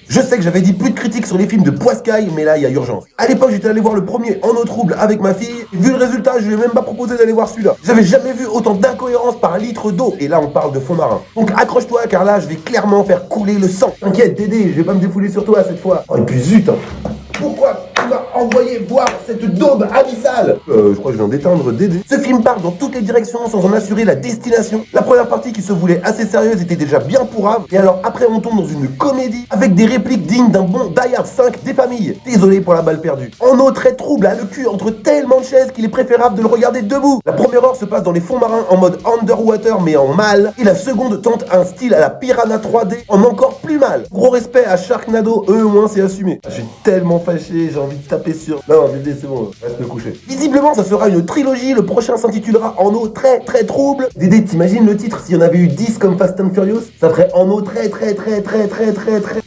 Je sais que j'avais dit plus de critiques sur les films de Poiscaille, mais là, il y a urgence. À l'époque, j'étais allé voir le premier En eau trouble avec ma fille, et vu le résultat, je lui ai même pas proposé d'aller voir celui-là. J'avais jamais vu autant d'incohérences par litre d'eau, et là, on parle de fond marin. Donc accroche-toi, car là, je vais clairement faire couler le sang. T'inquiète, Dédé, je vais pas me défouler sur toi cette fois. Oh, et puis zut, hein. Pourquoi tu m'as envoyé voir cette daube abyssale? Je crois que je viens d'éteindre Dédé. Ce film part dans toutes les directions sans en assurer la destination. La première partie qui se voulait assez sérieuse était déjà bien pourrave. Et alors après on tombe dans une comédie avec des répliques dignes d'un bon Die Hard 5 des familles. Désolé pour la balle perdue. En eau très trouble, a le cul entre tellement de chaises qu'il est préférable de le regarder debout. La première heure se passe dans les fonds marins en mode underwater mais en mal. Et la seconde tente un style à la Piranha 3D en encore plus mal. Gros respect à Sharknado, eux au moins c'est assumé. Je suis tellement fâché, j'ai envie de taper sur... Non, Dédé, c'est bon, reste me coucher. Visiblement, ça sera une trilogie, le prochain s'intitulera En eau très très trouble. Dédé, t'imagines le titre s'il y en avait eu 10 comme Fast and Furious? Ça ferait En eau très très très très très très très...